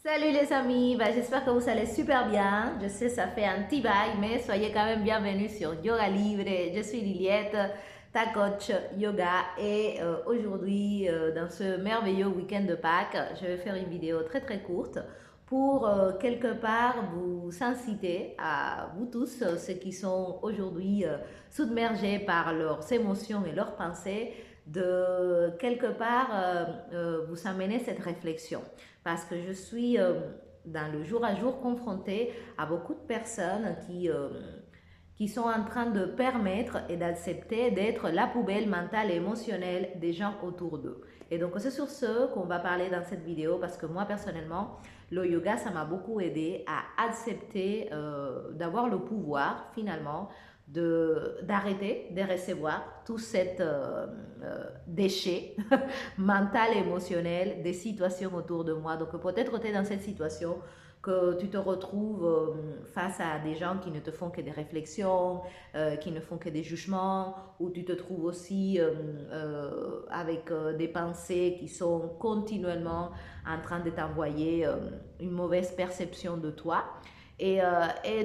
Salut les amis, j'espère que vous allez super bien. Je sais, ça fait un petit bail, mais soyez quand même bienvenus sur Yoga Libre. Je suis Liliette, ta coach yoga. Et aujourd'hui, dans ce merveilleux week-end de Pâques, je vais faire une vidéo très très courte pour quelque part vous inciter à vous tous, ceux qui sont aujourd'hui submergés par leurs émotions et leurs pensées, de quelque part vous amener cette réflexion parce que je suis dans le jour à jour confrontée à beaucoup de personnes qui sont en train de permettre et d'accepter d'être la poubelle mentale et émotionnelle des gens autour d'eux. Et donc c'est sur ce qu'on va parler dans cette vidéo parce que moi personnellement, le yoga, ça m'a beaucoup aidé à accepter d'avoir le pouvoir finalement d'arrêter de recevoir tout cet déchet mental, émotionnel des situations autour de moi. Donc peut-être tu es dans cette situation que tu te retrouves face à des gens qui ne te font que des réflexions, qui ne font que des jugements, ou tu te trouves aussi avec des pensées qui sont continuellement en train de t'envoyer une mauvaise perception de toi. Et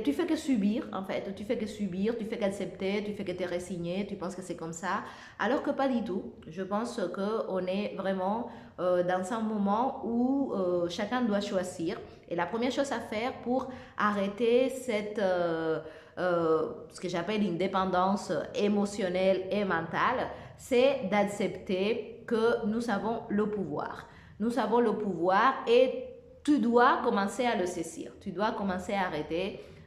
tu fais que subir, en fait. Tu fais que subir, tu fais qu'accepter, tu fais que te résigner, tu penses que c'est comme ça. Alors que pas du tout. Je pense qu'on est vraiment dans un moment où chacun doit choisir. Et la première chose à faire pour arrêter ce que j'appelle une dépendance émotionnelle et mentale, c'est d'accepter que nous avons le pouvoir. Nous avons le pouvoir et tu dois commencer à le saisir. Tu dois commencer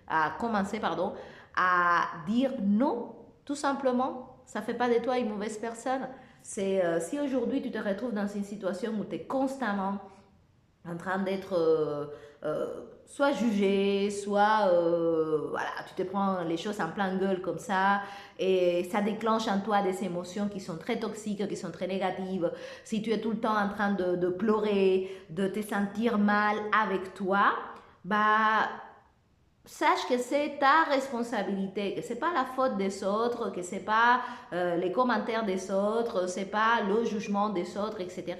à commencer, pardon, à dire non, tout simplement. Ça ne fait pas de toi une mauvaise personne. C'est si aujourd'hui tu te retrouves dans une situation où tu es constamment en train d'être soit jugé, soit voilà, tu te prends les choses en plein gueule comme ça et ça déclenche en toi des émotions qui sont très toxiques, qui sont très négatives. Si tu es tout le temps en train de pleurer, de te sentir mal avec toi, bah sache que c'est ta responsabilité, que c'est pas la faute des autres, que c'est pas les commentaires des autres, c'est pas le jugement des autres, etc.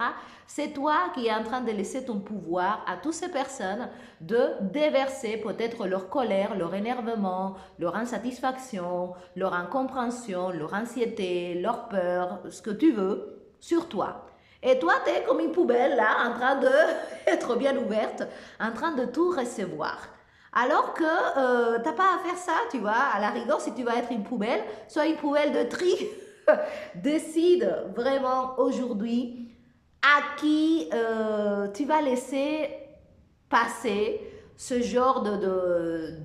C'est toi qui es en train de laisser ton pouvoir à toutes ces personnes de déverser peut-être leur colère, leur énervement, leur insatisfaction, leur incompréhension, leur anxiété, leur peur, ce que tu veux, sur toi. Et toi, tu es comme une poubelle là, en train d'être bien ouverte, en train de tout recevoir. Alors que t'as pas à faire ça, tu vois. À la rigueur, si tu vas être une poubelle, sois une poubelle de tri. Décide vraiment aujourd'hui à qui tu vas laisser passer ce genre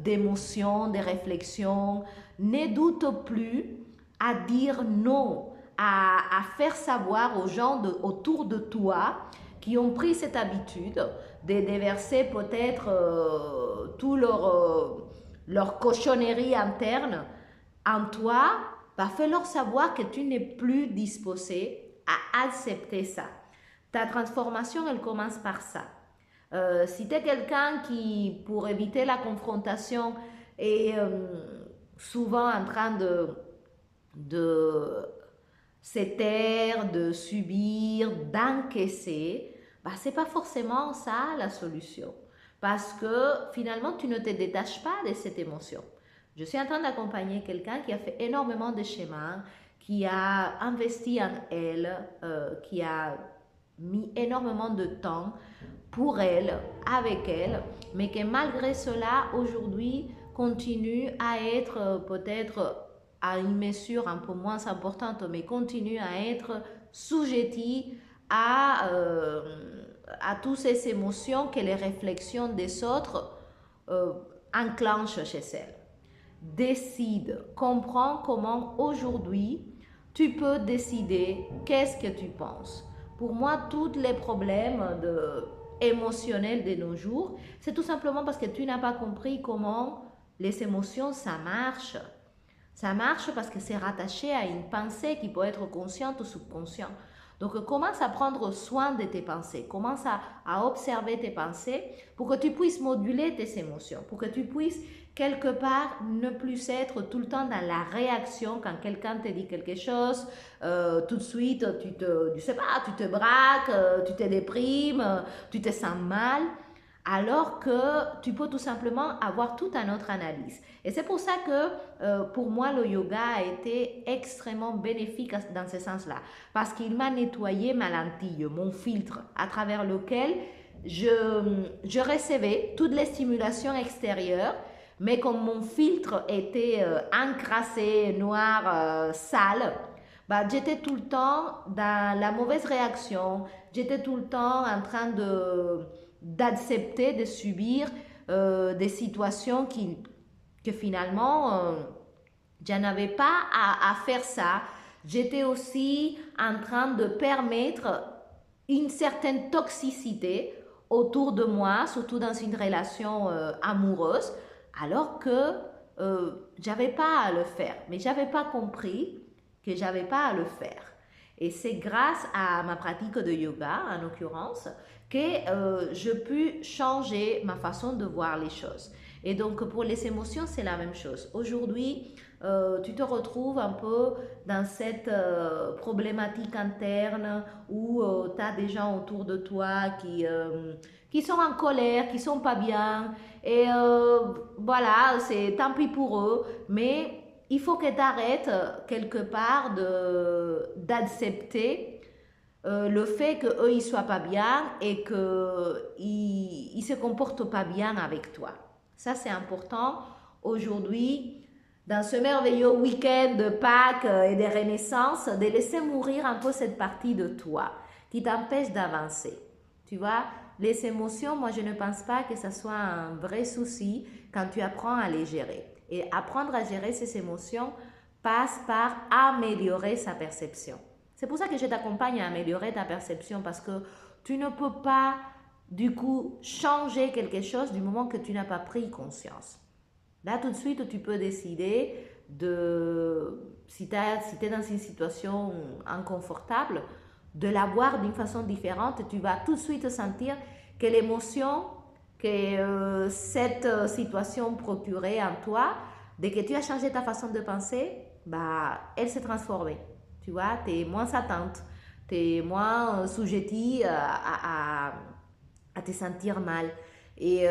d'émotions, de réflexions. Ne doute plus à dire non, à faire savoir aux gens autour de toi qui ont pris cette habitude de déverser peut-être tout leur cochonnerie interne en toi, bah, fais-leur savoir que tu n'es plus disposé à accepter ça. Ta transformation, elle commence par ça. Si tu es quelqu'un qui, pour éviter la confrontation, est souvent en train de se taire, de subir, d'encaisser, bah, ce n'est pas forcément ça la solution. Parce que finalement, tu ne te détaches pas de cette émotion. Je suis en train d'accompagner quelqu'un qui a fait énormément de chemins, qui a investi en elle, qui a mis énormément de temps pour elle, avec elle, mais que malgré cela, aujourd'hui, continue à être peut-être à une mesure un peu moins importante, mais continue à être sujetti à toutes ces émotions que les réflexions des autres enclenchent chez elle. Décide, comprends comment aujourd'hui tu peux décider qu'est-ce que tu penses. Pour moi, tous les problèmes émotionnels de nos jours, c'est tout simplement parce que tu n'as pas compris comment les émotions, ça marche. Ça marche parce que c'est rattaché à une pensée qui peut être consciente ou subconsciente. Donc, commence à prendre soin de tes pensées. Commence à observer tes pensées pour que tu puisses moduler tes émotions, pour que tu puisses quelque part ne plus être tout le temps dans la réaction quand quelqu'un te dit quelque chose. Tout de suite, je sais pas, tu te braques, tu te déprimes, tu te sens mal. alors que tu peux tout simplement avoir toute une autre analyse. Et c'est pour ça que pour moi, le yoga a été extrêmement bénéfique dans ce sens-là, parce qu'il m'a nettoyé ma lentille, mon filtre, à travers lequel je recevais toutes les stimulations extérieures, mais comme mon filtre était encrassé, noir, sale, bah, j'étais tout le temps dans la mauvaise réaction, j'étais tout le temps en train d'accepter, de subir des situations que finalement, je n'avais pas à faire ça. J'étais aussi en train de permettre une certaine toxicité autour de moi, surtout dans une relation amoureuse, alors que j'avais pas à le faire. Mais j'avais pas compris que j'avais pas à le faire. Et c'est grâce à ma pratique de yoga, en l'occurrence, que je peux changer ma façon de voir les choses. Et donc pour les émotions, c'est la même chose. Aujourd'hui, tu te retrouves un peu dans cette problématique interne où tu as des gens autour de toi qui sont en colère, qui sont pas bien. Et voilà, c'est tant pis pour eux. Mais il faut que tu arrêtes quelque part d'accepter le fait qu'eux, ils soient pas bien et qu'ils se comportent pas bien avec toi. Ça, c'est important aujourd'hui, dans ce merveilleux week-end de Pâques et de Renaissance, de laisser mourir un peu cette partie de toi qui t'empêche d'avancer. Tu vois, les émotions, moi, je ne pense pas que ça soit un vrai souci quand tu apprends à les gérer. Et apprendre à gérer ces émotions passe par améliorer sa perception. C'est pour ça que je t'accompagne à améliorer ta perception parce que tu ne peux pas, du coup, changer quelque chose du moment que tu n'as pas pris conscience. Là, tout de suite, tu peux décider si tu es dans une situation inconfortable, de la voir d'une façon différente. Tu vas tout de suite sentir que l'émotion que cette situation procurait en toi, dès que tu as changé ta façon de penser, bah, elle s'est transformée. Tu vois, tu es moins attente, tu es moins sujetti à te sentir mal. Et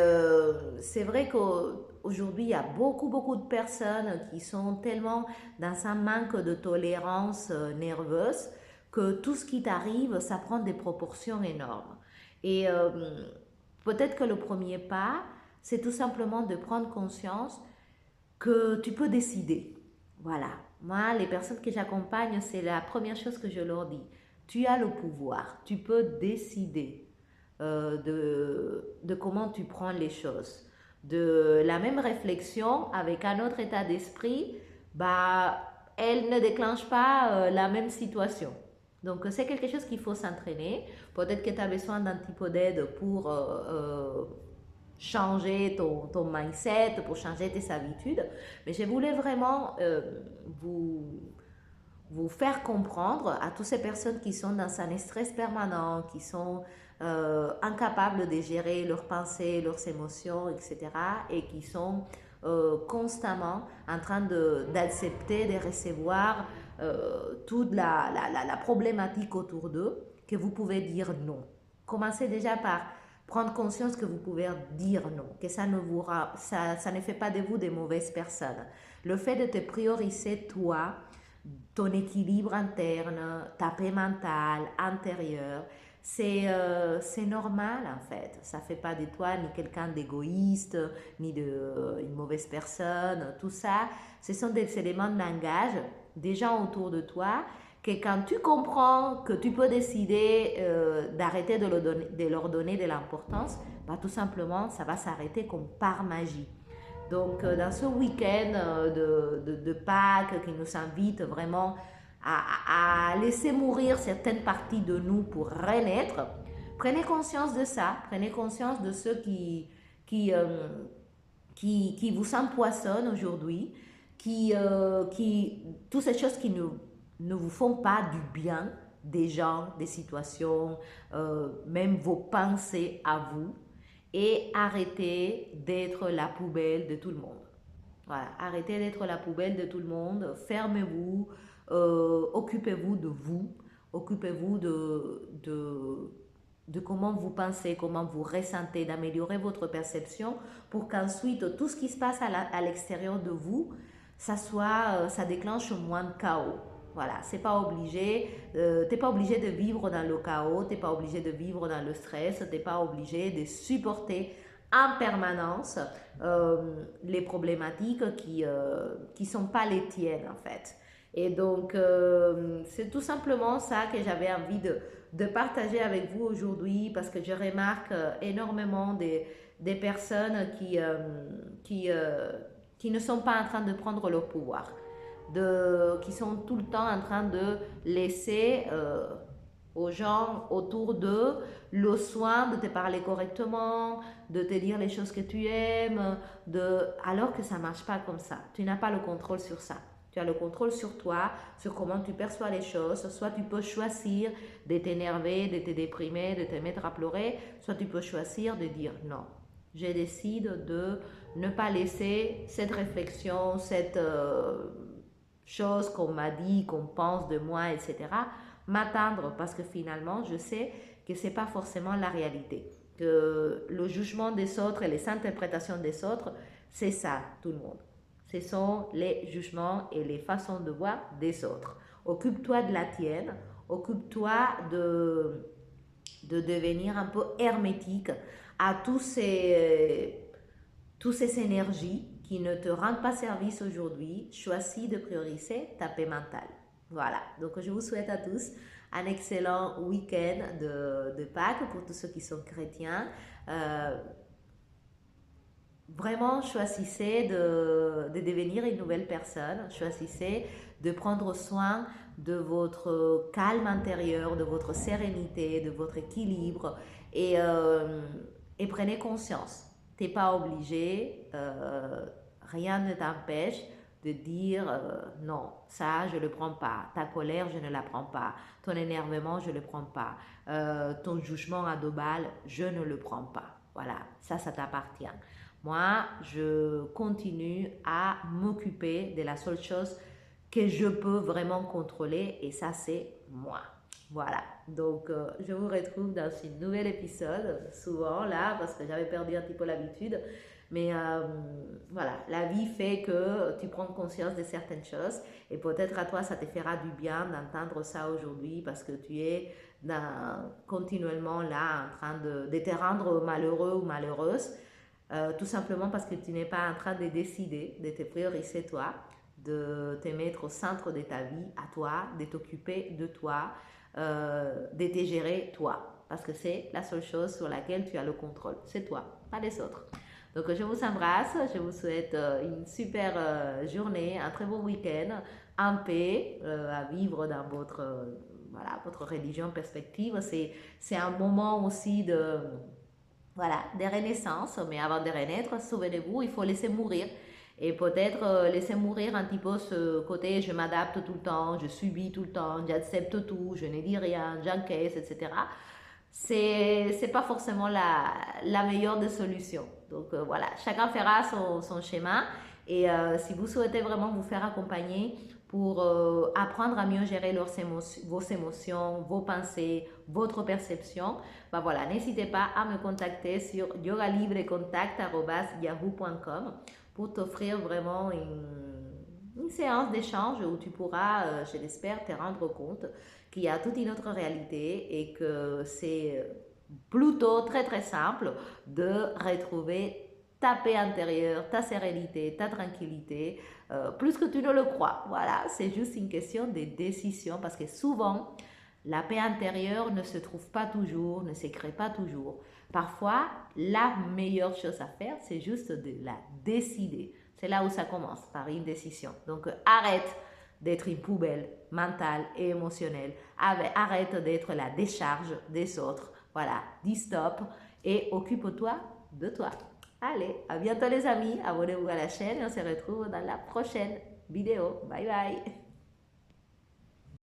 c'est vrai qu'aujourd'hui, il y a beaucoup de personnes qui sont tellement dans un manque de tolérance nerveuse que tout ce qui t'arrive, ça prend des proportions énormes. Et peut-être que le premier pas, c'est tout simplement de prendre conscience que tu peux décider. Voilà. Moi, les personnes que j'accompagne, c'est la première chose que je leur dis. Tu as le pouvoir. Tu peux décider de comment tu prends les choses. De la même réflexion avec un autre état d'esprit, bah, elle ne déclenche pas la même situation. Donc, c'est quelque chose qu'il faut s'entraîner. Peut-être que tu as besoin d'un petit peu d'aide pour changer ton mindset, pour changer tes habitudes. Mais je voulais vraiment vous faire comprendre à toutes ces personnes qui sont dans un stress permanent, qui sont incapables de gérer leurs pensées, leurs émotions, etc. et qui sont constamment en train d'accepter, de recevoir toute la problématique autour d'eux, que vous pouvez dire non. Commencez déjà par prendre conscience que vous pouvez dire non, que ça ne fait pas de vous des mauvaises personnes. Le fait de te prioriser toi, ton équilibre interne, ta paix mentale, intérieure, c'est normal en fait. Ça ne fait pas de toi ni quelqu'un d'égoïste, ni une mauvaise personne. Tout ça, ce sont des éléments de langage des gens autour de toi que quand tu comprends que tu peux décider d'arrêter de leur donner de l'importance, bah, tout simplement, ça va s'arrêter comme par magie. Donc, dans ce week-end de Pâques qui nous invite vraiment à laisser mourir certaines parties de nous pour renaître, prenez conscience de ça, prenez conscience de ceux qui vous empoisonnent aujourd'hui, toutes ces choses qui ne vous font pas du bien, des gens, des situations, même vos pensées à vous, et arrêtez d'être la poubelle de tout le monde. Voilà, arrêtez d'être la poubelle de tout le monde, fermez-vous, occupez-vous de vous, occupez-vous de comment vous pensez, comment vous ressentez, d'améliorer votre perception pour qu'ensuite tout ce qui se passe à l'extérieur de vous, ça déclenche moins de chaos. Voilà, c'est pas obligé, t'es pas obligé de vivre dans le chaos, t'es pas obligé de vivre dans le stress, t'es pas obligé de supporter en permanence les problématiques qui sont pas les tiennes en fait. Et donc, c'est tout simplement ça que j'avais envie de partager avec vous aujourd'hui parce que je remarque énormément des personnes qui ne sont pas en train de prendre le pouvoir, qui sont tout le temps en train de laisser aux gens autour d'eux le soin de te parler correctement, de te dire les choses que tu aimes, alors que ça ne marche pas comme ça. Tu n'as pas le contrôle sur ça. Tu as le contrôle sur toi, sur comment tu perçois les choses. Soit tu peux choisir de t'énerver, de te déprimer, de te mettre à pleurer. Soit tu peux choisir de dire non. Je décide de ne pas laisser cette réflexion, cette chose qu'on m'a dit, qu'on pense de moi, etc., m'atteindre parce que finalement, je sais que ce n'est pas forcément la réalité. Que le jugement des autres et les interprétations des autres, c'est ça, tout le monde. Ce sont les jugements et les façons de voir des autres. Occupe-toi de la tienne, occupe-toi de devenir un peu hermétique à toutes ces énergies qui ne te rendent pas service aujourd'hui. Choisis de prioriser ta paix mentale. Voilà, donc je vous souhaite à tous un excellent week-end de Pâques pour tous ceux qui sont chrétiens. Vraiment, choisissez de devenir une nouvelle personne, choisissez de prendre soin de votre calme intérieur, de votre sérénité, de votre équilibre et prenez conscience. Tu n'es pas obligé, rien ne t'empêche de dire non, ça je ne le prends pas, ta colère je ne la prends pas, ton énervement je ne le prends pas, ton jugement à 2 balles je ne le prends pas. Voilà, ça t'appartient. Moi, je continue à m'occuper de la seule chose que je peux vraiment contrôler et ça c'est moi. Voilà, donc je vous retrouve dans un nouvel épisode, souvent là, parce que j'avais perdu un petit peu l'habitude. Mais voilà, la vie fait que tu prends conscience de certaines choses et peut-être à toi, ça te fera du bien d'entendre ça aujourd'hui parce que tu es continuellement là en train de te rendre malheureux ou malheureuse. Tout simplement parce que tu n'es pas en train de décider de te prioriser toi, de te mettre au centre de ta vie, à toi, de t'occuper de toi, de te gérer toi. Parce que c'est la seule chose sur laquelle tu as le contrôle. C'est toi, pas les autres. Donc je vous embrasse, je vous souhaite une super journée, un très bon week-end, en paix, à vivre dans votre religion perspective. C'est un moment aussi de renaissance, mais avant de renaître, souvenez-vous, il faut laisser mourir. Et peut-être laisser mourir un petit peu ce côté je m'adapte tout le temps, je subis tout le temps, j'accepte tout, je ne dis rien, j'encaisse, etc. C'est pas forcément la meilleure des solutions. Donc voilà, chacun fera son schéma. Et si vous souhaitez vraiment vous faire accompagner pour apprendre à mieux gérer vos émotions, vos pensées, votre perception, ben voilà, n'hésitez pas à me contacter sur yogalibrecontact@yahoo.com pour t'offrir vraiment une séance d'échange où tu pourras, je l'espère, te rendre compte qu'il y a toute une autre réalité et que c'est plutôt très très simple de retrouver ta paix intérieure, ta sérénité, ta tranquillité, plus que tu ne le crois. Voilà, c'est juste une question de décision parce que souvent, la paix intérieure ne se trouve pas toujours, ne se crée pas toujours. Parfois, la meilleure chose à faire, c'est juste de la décider. C'est là où ça commence, par une décision. Donc, arrête d'être une poubelle mentale et émotionnelle. Arrête d'être la décharge des autres. Voilà, dis stop et occupe-toi de toi. Allez, à bientôt les amis, abonnez-vous à la chaîne et on se retrouve dans la prochaine vidéo. Bye bye.